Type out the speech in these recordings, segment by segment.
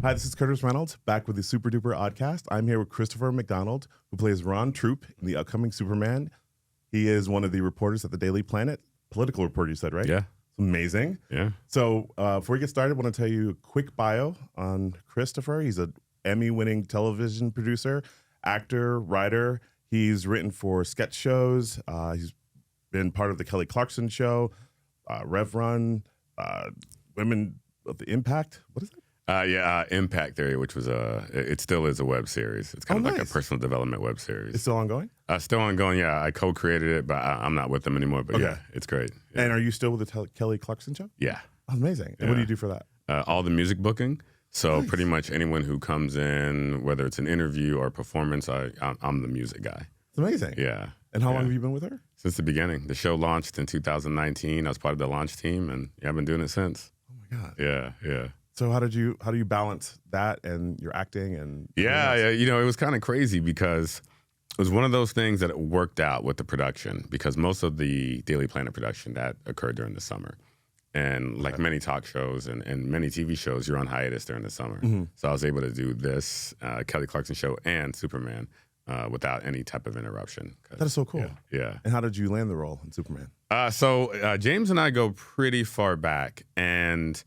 Hi, this is Curtis Reynolds, back with the Super Duper Oddcast. I'm here with Christopher McDonald, who plays Ron Troupe in the upcoming Superman. He is one of the reporters at the Daily Planet. Political reporter, you said, right? Yeah. It's amazing. Yeah. So before we get started, I want to tell you a quick bio on Christopher. He's an Emmy-winning television producer, actor, writer. He's written for sketch shows. He's been part of the Kelly Clarkson Show, Rev Run, Women of the Impact. What is it? Impact Theory, which was it still is a web series. It's kind of like a nice. personal development web series. It's still ongoing? Still ongoing, yeah. I co-created it, but I'm not with them anymore. But yeah, it's great. Yeah. And are you still with the Kelly Clarkson Show? Yeah. Oh, amazing. And what do you do for that? All the music booking. So pretty much anyone who comes in, whether it's an interview or a performance, I'm the music guy. It's amazing. Yeah. And how long have you been with her? Since the beginning. The show launched in 2019. I was part of the launch team, and I've been doing it since. Oh my God. Yeah. So how do you balance that and your acting and Yeah, it was kind of crazy because it was one of those things that it worked out with the production, because most of the Daily Planet production that occurred during the summer. And like many talk shows and many TV shows, you're on hiatus during the summer. Mm-hmm. So I was able to do this Kelly Clarkson Show and Superman without any type of interruption. That is so cool. Yeah. And how did you land the role in Superman? So James and I go pretty far back, and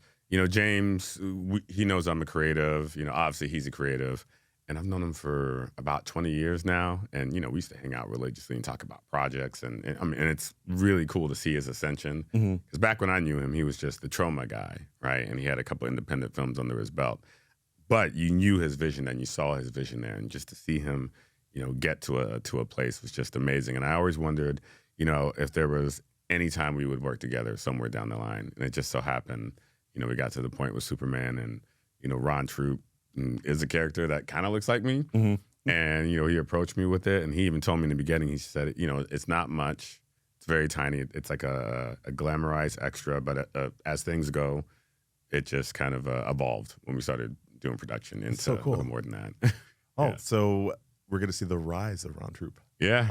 James, he knows I'm a creative. Obviously he's a creative, and I've known him for about 20 years now. And we used to hang out religiously and talk about projects, and it's really cool to see his ascension. Because back when I knew him, he was just the trauma guy, right? And he had a couple independent films under his belt, but you knew his vision and you saw his vision there, and just to see him, get to a place was just amazing. And I always wondered, if there was any time we would work together somewhere down the line, and it just so happened. We got to the point with Superman, and Ron Troupe is a character that kind of looks like me. And, he approached me with it, and he even told me in the beginning, he said, it's not much. It's very tiny. It's like a glamorized extra, but as things go, it just kind of evolved when we started doing production into so cool. a little more than that. Oh, so we're going to see the rise of Ron Troupe. Yeah.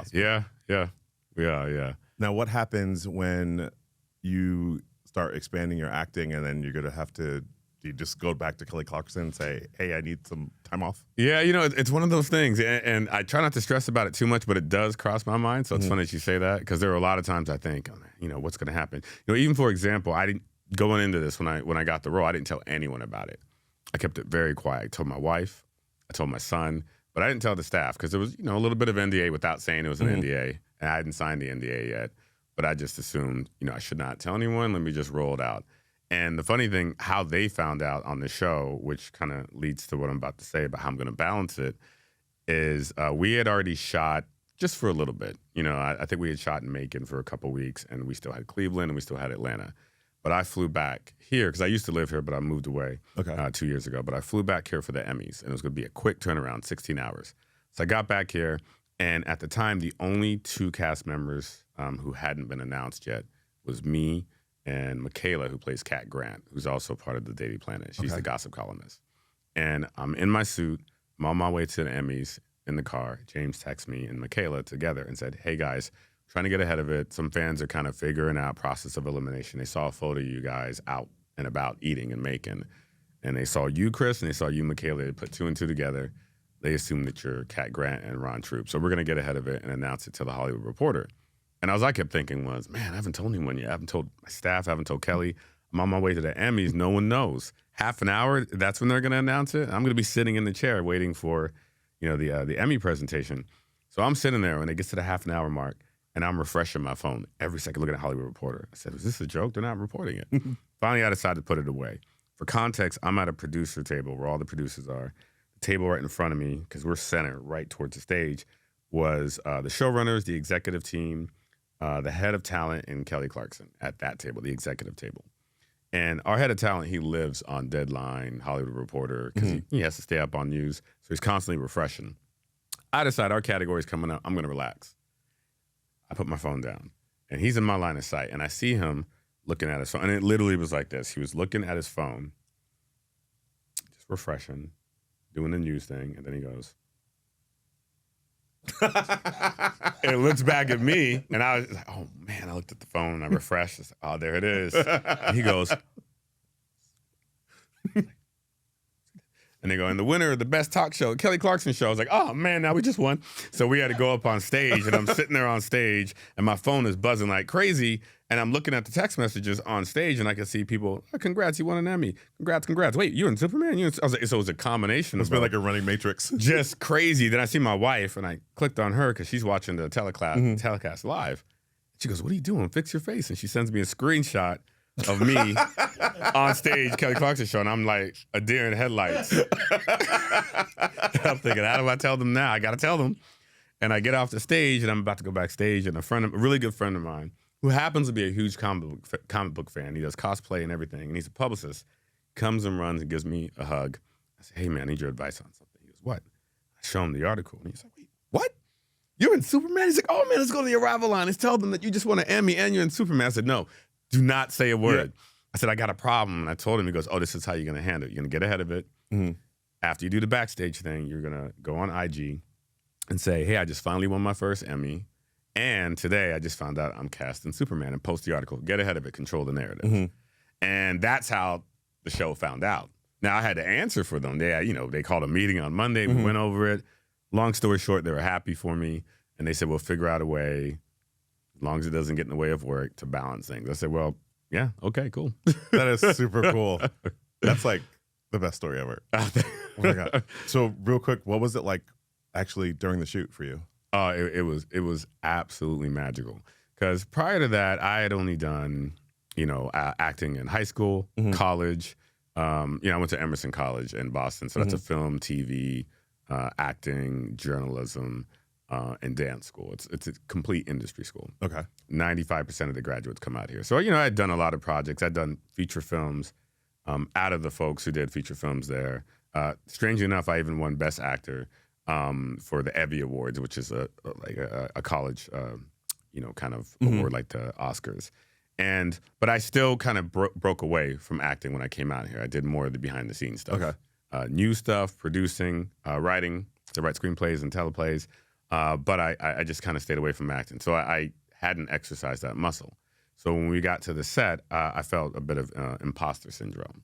Now, what happens when you start expanding your acting, and then you're going to have to, do you just go back to Kelly Clarkson and say, hey, I need some time off? Yeah, it's one of those things, and I try not to stress about it too much, but it does cross my mind. So it's funny that you say that, because there are a lot of times I think, what's going to happen? Even for example, I didn't going into this when I got the role, I didn't tell anyone about it. I kept it very quiet. I told my wife, I told my son, but I didn't tell the staff, because there was a little bit of NDA without saying it was an NDA, and I hadn't signed the NDA yet. But I just assumed, I should not tell anyone. Let me just roll it out. And the funny thing, how they found out on the show, which kind of leads to what I'm about to say about how I'm going to balance it, is we had already shot just for a little bit. I think we had shot in Macon for a couple weeks, and we still had Cleveland, and we still had Atlanta. But I flew back here, because I used to live here, but I moved away 2 years ago. But I flew back here for the Emmys, and it was going to be a quick turnaround, 16 hours. So I got back here, and at the time, the only two cast members who hadn't been announced yet was me and Michaela, who plays Kat Grant, who's also part of the Daily Planet. She's the gossip columnist. And I'm in my suit. I'm on my way to the Emmys in the car. James texts me and Michaela together and said, hey, guys, trying to get ahead of it. Some fans are kind of figuring out process of elimination. They saw a photo of you guys out and about eating and making. And they saw you, Chris, and they saw you, Michaela. They put two and two together. They assumed that you're Kat Grant and Ron Troupe. So we're going to get ahead of it and announce it to the Hollywood Reporter. And all I kept thinking was, man, I haven't told anyone yet. I haven't told my staff. I haven't told Kelly. I'm on my way to the Emmys. No one knows. Half an hour, that's when they're going to announce it. I'm going to be sitting in the chair waiting for, the Emmy presentation. So I'm sitting there when it gets to the half an hour mark, and I'm refreshing my phone every second, looking at Hollywood Reporter. I said, is this a joke? They're not reporting it. Finally, I decided to put it away. For context, I'm at a producer table where all the producers are. The table right in front of me, because we're centered right towards the stage, was the showrunners, the executive team, the head of talent, and Kelly Clarkson at that table, the executive table. And our head of talent, he lives on Deadline, Hollywood Reporter, because he has to stay up on news, so he's constantly refreshing. I decide our category's coming up. I'm going to relax. I put my phone down, and he's in my line of sight, and I see him looking at his phone, and it literally was like this. He was looking at his phone, just refreshing, doing the news thing, and then he goes, and looks back at me, and I was like, oh, man, I looked at the phone, and I refreshed. I said, oh, there it is. And he goes, And they go, and the winner of the best talk show, Kelly Clarkson show. I was like, oh man, now we just won. So we had to go up on stage, and I'm sitting there on stage, and my phone is buzzing like crazy. And I'm looking at the text messages on stage, and I can see people, oh, congrats, you won an Emmy. Congrats. Wait, you and Superman? I was like, so it was a combination. It's been like a running matrix. Just crazy. Then I see my wife, and I clicked on her because she's watching the telecast live. She goes, what are you doing? Fix your face. And she sends me a screenshot of me on stage, Kelly Clarkson show, and I'm like a deer in headlights. I'm thinking, how do I tell them now? I got to tell them. And I get off the stage, and I'm about to go backstage, and a really good friend of mine, who happens to be a huge comic book fan. He does cosplay and everything, and he's a publicist. Comes and runs and gives me a hug. I say, hey, man, I need your advice on something. He goes, what? I show him the article, and he's like, wait, what? You're in Superman? He's like, oh, man, let's go to the Arrival line. Let's tell them that you just won an Emmy and you're in Superman. I said, no, do not say a word. Yeah. I said, I got a problem. And I told him, he goes, oh, this is how you're going to handle it. You're going to get ahead of it. Mm-hmm. After you do the backstage thing, you're going to go on IG and say, hey, I just finally won my first Emmy. And today I just found out I'm cast in Superman, and post the article. Get ahead of it. Control the narrative. Mm-hmm. And that's how the show found out. Now I had to answer for them. They called a meeting on Monday. We went over it. Long story short, they were happy for me. And they said, we'll figure out a way, as long as it doesn't get in the way of work, to balance things. I said, well, yeah, okay, cool. That is super cool. That's like the best story ever. Oh my God. So real quick, what was it like actually during the shoot for you? It was absolutely magical. Because prior to that, I had only done, acting in high school, college. I went to Emerson College in Boston. So that's a film, TV, acting, journalism, and dance school. It's a complete industry school. Okay. 95% of the graduates come out here. So, I'd done a lot of projects. I'd done feature films out of the folks who did feature films there. Strangely enough, I even won Best Actor for the Emmy Awards, which is a college, kind of award like the Oscars. But I still kind of broke away from acting when I came out here. I did more of the behind the scenes stuff. Okay. New stuff, producing, writing, to write screenplays and teleplays. But I just kind of stayed away from acting. So I hadn't exercised that muscle. So when we got to the set, I felt a bit of imposter syndrome.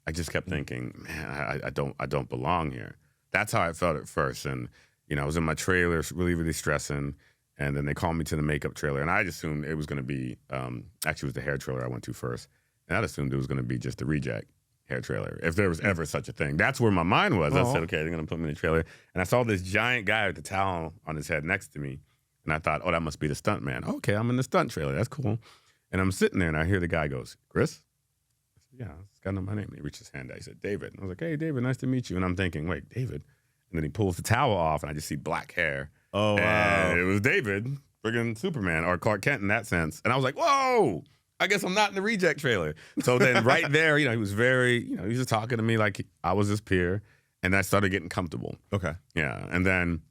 I just kept thinking, man, I don't belong here. That's how I felt at first. And, I was in my trailer, really, really stressing. And then they called me to the makeup trailer. And I assumed it was going to be, actually it was the hair trailer I went to first. And I assumed it was going to be just the reject hair trailer, if there was ever such a thing. That's where my mind was. I said, okay, they're going to put me in the trailer. And I saw this giant guy with the towel on his head next to me. And I thought, oh, that must be the stunt man. Okay, I'm in the stunt trailer. That's cool. And I'm sitting there, and I hear the guy goes, Chris? I said, yeah, this guy knows my name. And he reached his hand out. He said, David. And I was like, hey, David, nice to meet you. And I'm thinking, wait, David? And then he pulls the towel off, and I just see black hair. Oh, wow. And it was David, friggin' Superman, or Clark Kent in that sense. And I was like, whoa! I guess I'm not in the reject trailer. So then right there, he was very, he was just talking to me like I was his peer. And I started getting comfortable. Okay. Yeah. And then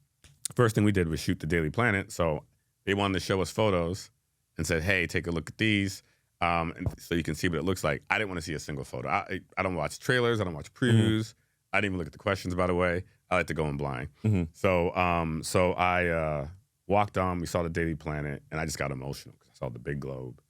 first thing we did was shoot the Daily Planet. So they wanted to show us photos and said, hey, take a look at these. And so you can see what it looks like. I didn't want to see a single photo. I don't watch trailers. I don't watch previews. I didn't even look at the questions, by the way. I like to go in blind. So I walked on. We saw the Daily Planet. And I just got emotional because I saw the big globe.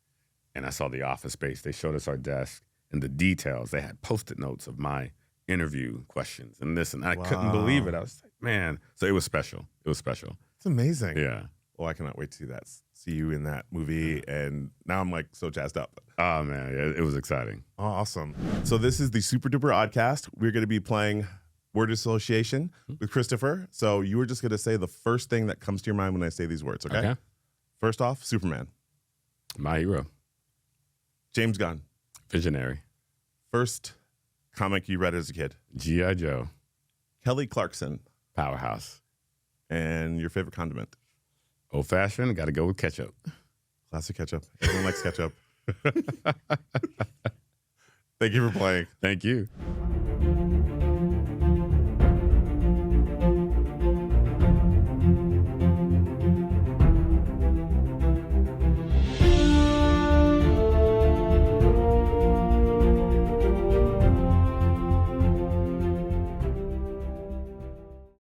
And I saw the office space. They showed us our desk and the details. They had Post-it notes of my interview questions and this. And I couldn't believe it. I was like, man. So it was special. It was special. It's amazing. Yeah. Well, I cannot wait to see you in that movie. And now I'm like so jazzed up. Oh, man. It was exciting. Oh, awesome. So this is the Super Duper Oddcast. We're going to be playing word association with Christopher. So you were just going to say the first thing that comes to your mind when I say these words, okay? First off, Superman. My hero. James Gunn. Visionary. First comic you read as a kid. G.I. Joe. Kelly Clarkson. Powerhouse. And your favorite condiment? Old fashioned. Got to go with ketchup. Classic ketchup. Everyone likes ketchup. Thank you for playing. Thank you.